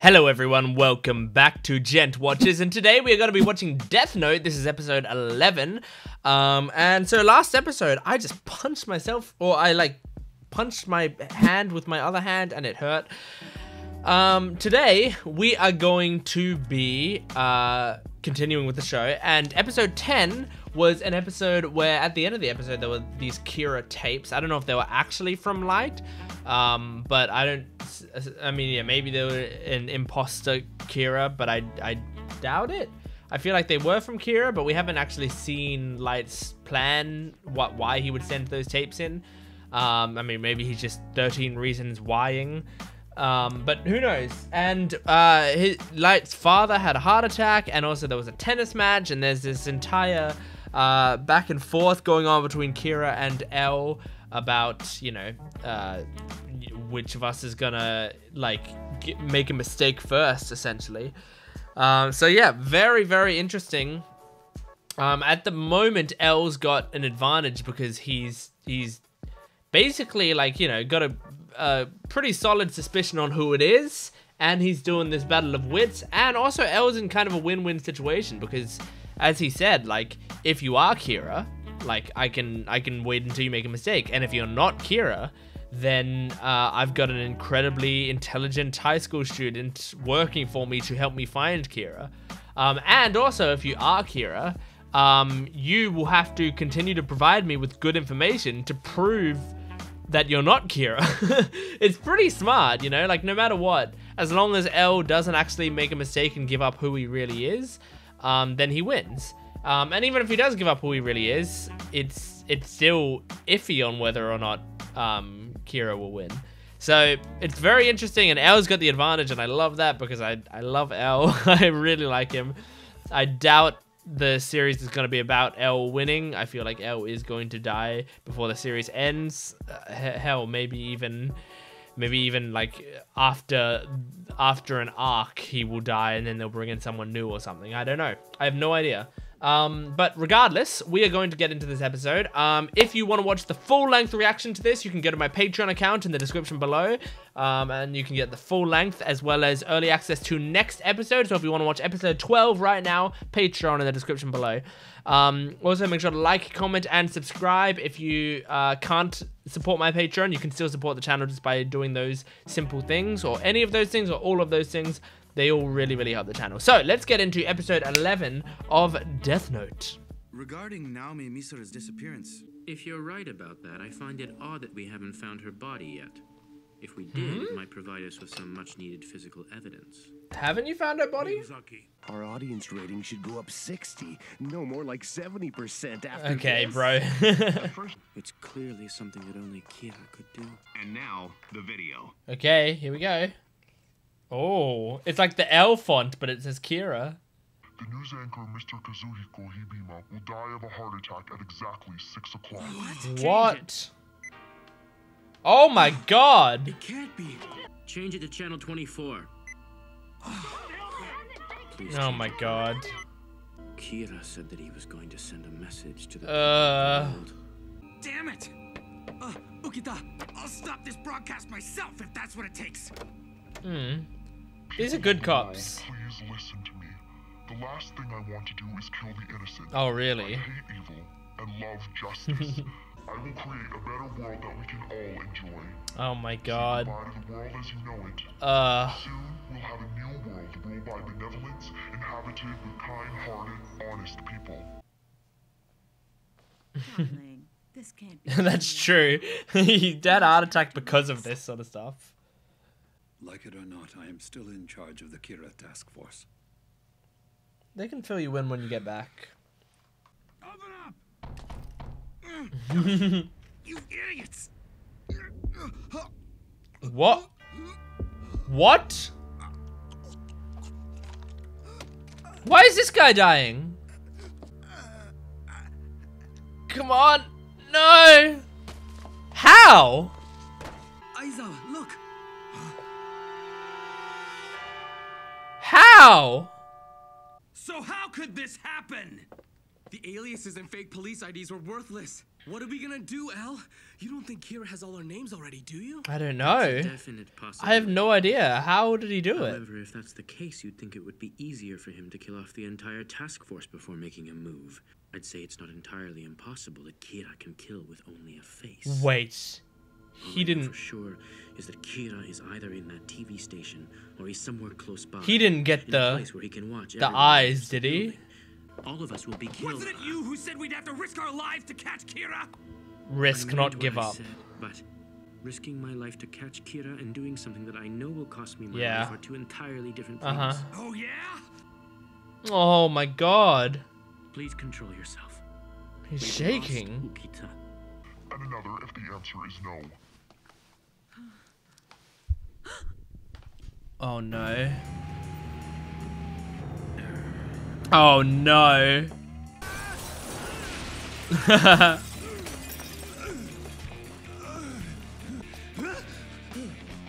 Hello everyone, welcome back to Gent Watches, and today we are going to be watching Death Note. This is episode 11, and so last episode, I just punched myself, or I punched my hand with my other hand, and it hurt. Today, we are going to be, continuing with the show, and episode 10 was an episode where, at the end of the episode, there were these Kira tapes. I don't know if they were actually from Light, but I mean, yeah, maybe they were an imposter Kira, but I doubt it. I feel like they were from Kira, but we haven't actually seen Light's plan, why he would send those tapes in. I mean, maybe he's just 13 reasons whying. But who knows? And Light's father had a heart attack, and also there was a tennis match, and there's this entire back and forth going on between Kira and Elle about, you know, which of us is gonna make a mistake first, essentially. So yeah, very interesting. At the moment, Elle's got an advantage because he's basically, like, you know, got a pretty solid suspicion on who it is, and he's doing this battle of wits, and also Elle's in kind of a win-win situation because, as he said, like, if you are Kira, like, I can wait until you make a mistake, and if you're not Kira, then I've got an incredibly intelligent high school student working for me to help me find Kira. And also, if you are Kira, you will have to continue to provide me with good information to prove that you're not Kira. It's pretty smart, you know, like, no matter what, as long as Elle doesn't actually make a mistake and give up who he really is, then he wins. And even if he does give up who he really is, it's still iffy on whether or not Kira will win. So it's very interesting, and Elle's got the advantage, and I love that because I love Elle. I really like him. I doubt the series is going to be about Elle winning. I feel like Elle is going to die before the series ends. Hell, maybe even like after an arc he will die, and then they'll bring in someone new or something. I don't know. I have no idea. But regardless, we are going to get into this episode. If you want to watch the full-length reaction to this, you can go to my Patreon account in the description below, and you can get the full length as well as early access to next episode. So if you want to watch episode 12 right now, Patreon in the description below. Also, make sure to like, comment, and subscribe. If you can't support my Patreon, you can still support the channel just by doing those simple things, or any of those things, or all of those things. They all really help the channel. So let's get into episode 11 of Death Note. Regarding Naomi Misura's disappearance, if you're right about that, I find it odd that we haven't found her body yet. If we did, it might provide us with some much-needed physical evidence. Haven't you found her body? Our audience rating should go up 60, no more like 70% after Okay, this. bro. It's clearly something that only Kira could do. And now, the video. Okay, here we go. Oh, it's like the L font, but it says Kira. The news anchor, Mr. Kazuhiko Hibima, will die of a heart attack at exactly 6 o'clock. What? Oh my god. it can't be. Change it to channel 24. Please Oh change my it. god. Kira said that he was going to send a message to the world. Damn it! Ukita, I'll stop this broadcast myself if that's what it takes. These are good cops. Please listen to me. The last thing I want to do is kill the innocent. Oh, really? I hate evil and love justice. I will create a better world that we can all enjoy. Oh my god. Goodbye to the world as you know it. Uh. Soon, we'll have a new world ruled by benevolence, inhabited with kind-hearted, honest people. Darling, this can't be. That's true. He died heart attack because of this sort of stuff. Like it or not, I am still in charge of the Kira task force. They can fill you in when you get back. Open up! You idiots! What? What? Why is this guy dying? Come on. No. How? Aizawa, look! How? So how could this happen? The aliases and fake police IDs were worthless. What are we gonna do, Al? You don't think Kira has all our names already, do you? I don't know. Definite I have no idea. How did he do it? However, if that's the case, you'd think it would be easier for him to kill off the entire task force before making a move. I'd say it's not entirely impossible that Kira can kill with only a face. Wait. All He I know didn't... for sure is that Kira is either in that TV station or he's somewhere close by. He didn't get in a the... place where he can watch the everyone eyes, else did in the he? building. All of us will be killed. Wasn't it you who said we'd have to risk our lives to catch Kira? Risk, I not meant give what I up. said, but risking my life to catch Kira and doing something that I know will cost me my Yeah. life are two entirely different things. Uh-huh. Oh, yeah? Oh my god. Please control yourself. He's We've shaking. lost Ukita. And another if the answer is no. Oh no. Oh no.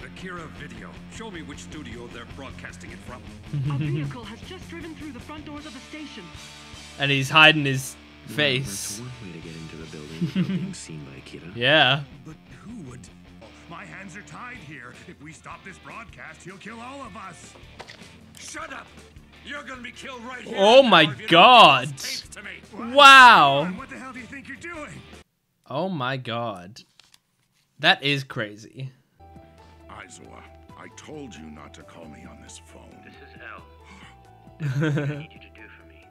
Akira video. Show me which studio they're broadcasting it from. A vehicle has just driven through the front doors of the station. And he's hiding his Well, face. that's one way to get into the building without being seen by Kira. Yeah. But who would? My hands are tied here. If we stop this broadcast, he'll kill all of us. Shut up! You're gonna be killed right here. Oh now my if you don't God. give those tapes to me. Wow. What the hell do you think you're doing? Oh my god. That is crazy. Aizawa, I told you not to call me on this phone. This is L. What do I need you to do for me?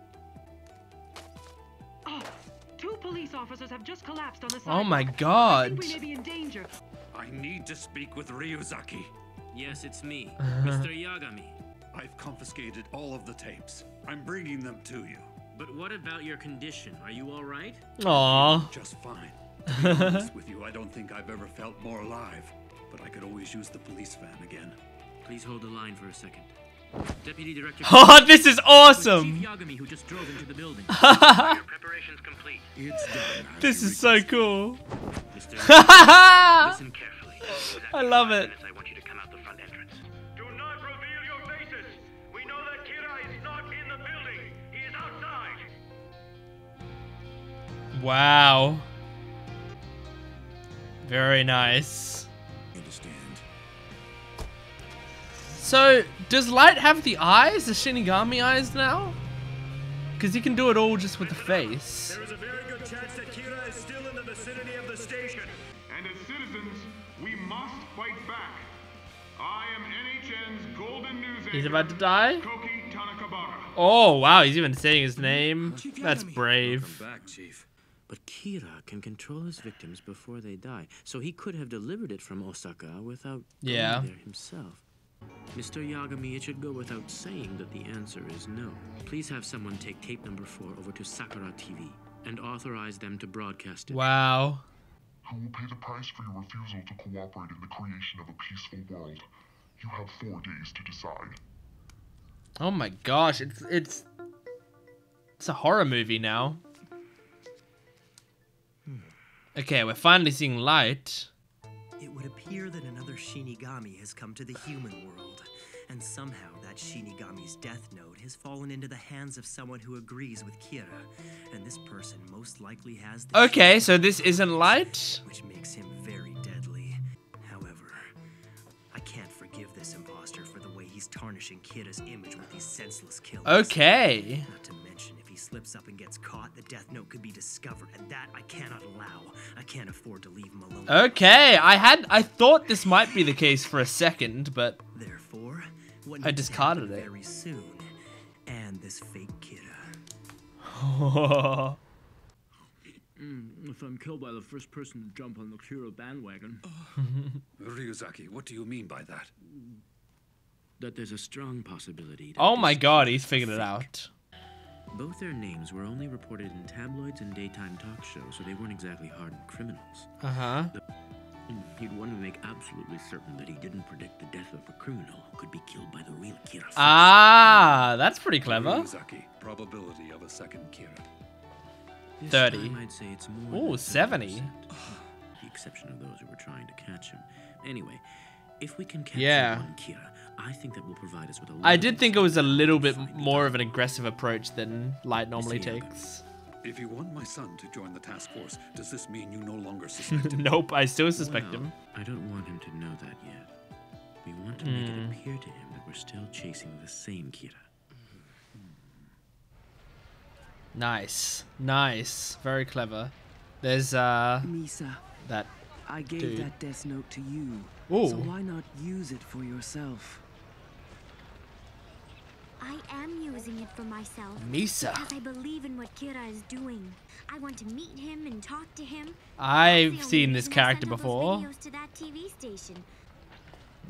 Oh, 2 police officers have just collapsed on the side. Oh my I god. think we may be in danger. I need to speak with Ryuzaki. Yes, it's me, Mr. Yagami. I've confiscated all of the tapes. I'm bringing them to you. But what about your condition? Are you all right? Aw. Just fine. To be honest with you, I don't think I've ever felt more alive. But I could always use the police van again. Please hold the line for a second. Deputy Director. Oh, this is Chief awesome. Yagami, who just drove into the building. This Your preparations complete. It's done. is so cool. Mr. Yagami, listen carefully. I love it. I want you to come out the front entrance. Do not reveal your faces. We know that Kira is not in the building. He is outside. Wow. Very nice. Understand. So, does Light have the eyes, the Shinigami eyes now? Because he can do it all just with the face. There is a very good chance that Kira is still in the vicinity of the station. And as citizens, we must fight back. I am NHN's Golden News He's anchor, about to die? Koki Tanakabara. Oh, wow, he's even saying his name. Chief That's Yagami. brave. Come back, Chief. But Kira can control his victims before they die, so he could have delivered it from Osaka without Yeah. going there himself. Mr. Yagami, it should go without saying that the answer is no. Please have someone take tape number 4 over to Sakura TV and authorize them to broadcast it. Wow. Who will pay the price for your refusal to cooperate in the creation of a peaceful world? You have 4 days to decide. Oh my gosh, it's a horror movie now. Okay, we're finally seeing Light. It would appear that another Shinigami has come to the human world, and somehow that Shinigami's death note has fallen into the hands of someone who agrees with Kira, and this person most likely has the Okay, so this isn't Light? which makes him very deadly. However, I can't forgive this imposter for the way he's tarnishing Kira's image with these senseless killings. Okay. Not to mention, if he slips up and gets caught, the death note could be discovered, and that I cannot allow. I can't afford to leave him alone. Okay, I thought this might be the case for a second, but Therefore, what I needs to discarded happen it. very soon, and this fake Kira. If I'm killed by the first person to jump on the Kira bandwagon, Ryuzaki, what do you mean by that? that there's a strong possibility. That Oh my this god, Kira he's is figured it fake. out. Both their names were only reported in tabloids and daytime talk shows, so they weren't exactly hardened criminals. Uh-huh. He'd want to make absolutely certain that he didn't predict the death of a criminal who could be killed by the real Kira first. Ah, that's pretty clever. Ryuzaki, probability of a second Kira. This 30. time I'd say it's more Ooh, than 70. 70%, the exception of those who were trying to catch him. Anyway, if we can capture Yeah. one Kira, I think that will provide us with a I lot did of think it was a insight little into bit finding more out. of an aggressive approach than Light normally Mr. Yagami, takes. If you want my son to join the task force, does this mean you no longer suspect him? Nope, I still suspect him. I don't want him to know that yet. We want to make it appear to him that we're still chasing the same Kira. Nice. Nice. Very clever. There's, Misa, that I gave dude. that death note to you. Ooh. So why not use it for yourself? I am using it for myself. Misa. Because I believe in what Kira is doing. I want to meet him and talk to him. I've seen this character before. Videos to that TV station.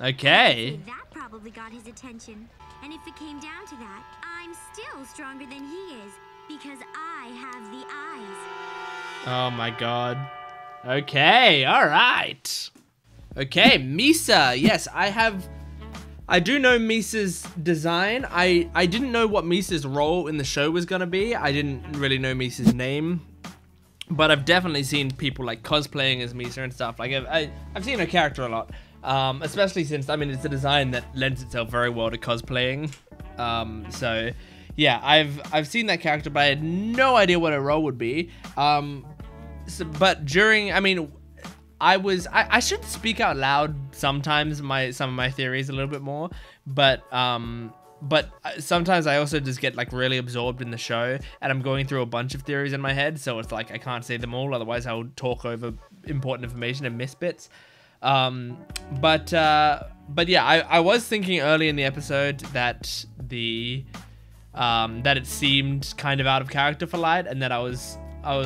Okay. That probably got his attention. And if it came down to that, I'm still stronger than he is because I have the eyes. Oh my god. Okay, alright. Okay, Misa. Yes, I do know Misa's design. I didn't know what Misa's role in the show was gonna be. I didn't really know Misa's name. But I've definitely seen people like cosplaying as Misa and stuff. Like I've seen her character a lot. Especially since, I mean, it's a design that lends itself very well to cosplaying. So yeah, I've seen that character, but I had no idea what her role would be. But during, I mean, I should speak out loud sometimes some of my theories a little bit more, but sometimes I also just get like really absorbed in the show and I'm going through a bunch of theories in my head, so it's like I can't say them all, otherwise I'll talk over important information and miss bits. But yeah, I was thinking early in the episode that that it seemed kind of out of character for Light, and that I was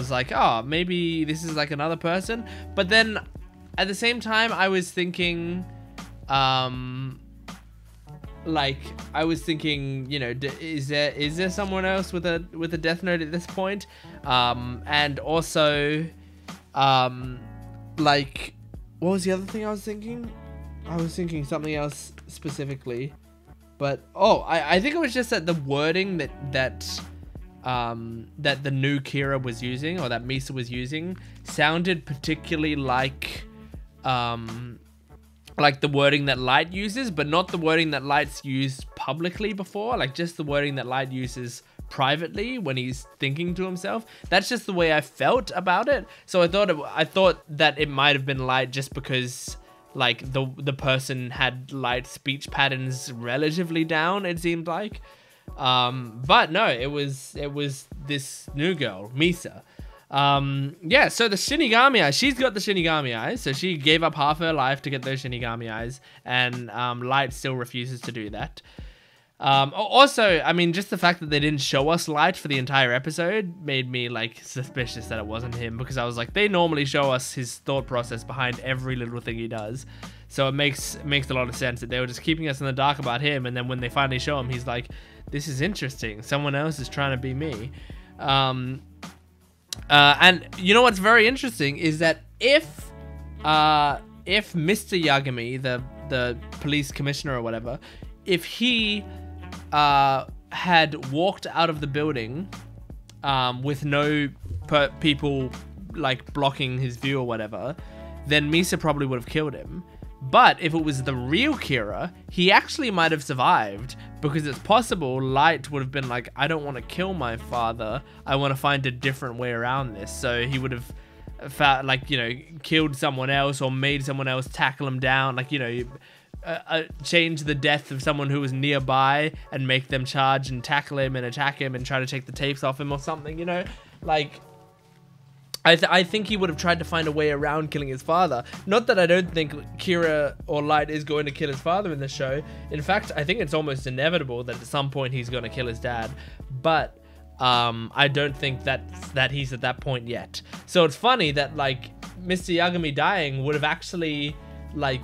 like, oh, maybe this is like another person. But then at the same time, I was thinking, you know, is there someone else with a death note at this point? And also, like, what was the other thing I was thinking? I was thinking something else specifically, but I think it was just that the wording that the new Kira was using, or that Misa was using, sounded particularly like the wording that Light uses, but not the wording that Light's used publicly before, like just the wording that Light uses privately when he's thinking to himself. That's just the way I felt about it. So I thought that it might have been Light just because like the person had Light's speech patterns relatively down, it seemed like. But no, it was this new girl, Misa. Yeah, so the Shinigami eyes, she's got the Shinigami eyes, so she gave up half her life to get those Shinigami eyes, and Light still refuses to do that. Also, I mean, just the fact that they didn't show us Light for the entire episode made me like suspicious that it wasn't him, because I was like, they normally show us his thought process behind every little thing he does, so it makes a lot of sense that they were just keeping us in the dark about him, and then when they finally show him, he's like, this is interesting, someone else is trying to be me. And you know what's very interesting is that if Mr. Yagami, the police commissioner or whatever, if he had walked out of the building with no people like blocking his view or whatever, then Misa probably would have killed him. But if it was the real Kira, he actually might have survived, because it's possible Light would have been like, I don't want to kill my father, I want to find a different way around this. So he would have felt like, you know, killed someone else or made someone else tackle him down, like, you know, change the death of someone who was nearby and make them charge and tackle him and attack him and try to take the tapes off him or something, you know, like, I think he would have tried to find a way around killing his father. Not that I don't think Kira or Light is going to kill his father in the show. In fact, I think it's almost inevitable that at some point he's going to kill his dad. But I don't think that he's at that point yet. So it's funny that like Mr. Yagami dying would have actually like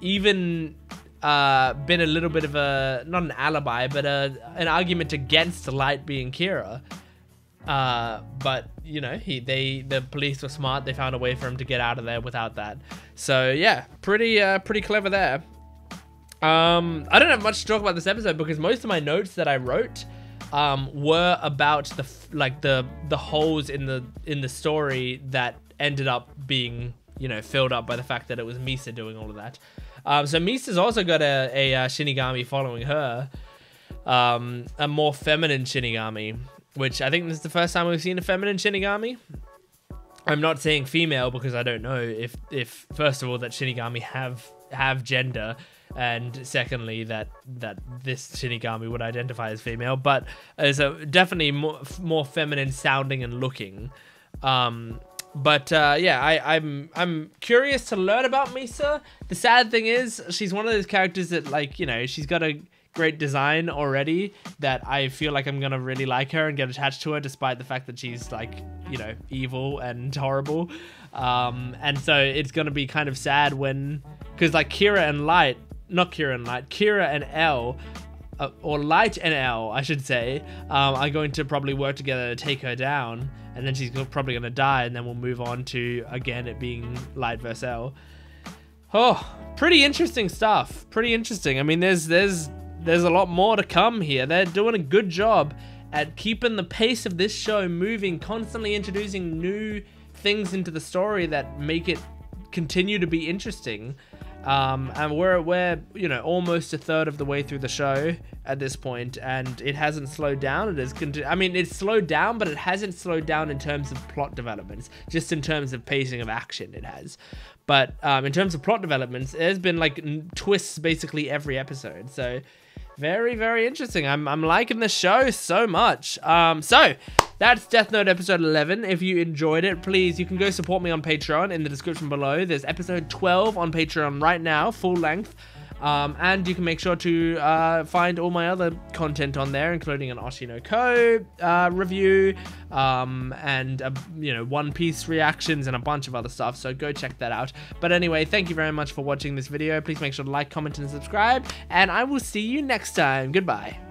even been a little bit of a, not an alibi, but an argument against Light being Kira. But you know, the police were smart. They found a way for him to get out of there without that. So yeah, pretty clever there. I don't have much to talk about this episode because most of my notes that I wrote were about the holes in the story that ended up being, you know, filled up by the fact that it was Misa doing all of that. So Misa's also got a Shinigami following her, a more feminine Shinigami. which I think this is the first time we've seen a feminine Shinigami. I'm not saying female because I don't know if first of all that Shinigami have gender, and secondly that this Shinigami would identify as female, but is definitely more feminine sounding and looking. But yeah, I'm curious to learn about Misa. The sad thing is she's one of those characters that, like, you know, she's got a great design already that I feel like I'm gonna really like her and get attached to her, despite the fact that she's, like, you know, evil and horrible. And so it's gonna be kind of sad when, because like Kira and L, or Light and L, I should say, are going to probably work together to take her down, and then she's probably going to die, and then we'll move on to, again, it being Light versus L. Oh, pretty interesting stuff. Pretty interesting. I mean, there's a lot more to come here. They're doing a good job at keeping the pace of this show moving, constantly introducing new things into the story that make it continue to be interesting. And we're you know, almost a third of the way through the show at this point, and it hasn't slowed down. It is I mean, it's slowed down, but it hasn't slowed down in terms of plot developments. Just in terms of pacing of action, it has. But in terms of plot developments, there's been like twists basically every episode. So very, very interesting. I'm liking the show so much. So that's Death Note episode 11. If you enjoyed it, please, you can go support me on Patreon in the description below. There's episode 12 on Patreon right now, full length. And you can make sure to find all my other content on there, including an Oshi no Ko review, and you know, One Piece reactions and a bunch of other stuff. So go check that out. But anyway, thank you very much for watching this video. Please make sure to like, comment, and subscribe, and I will see you next time. Goodbye.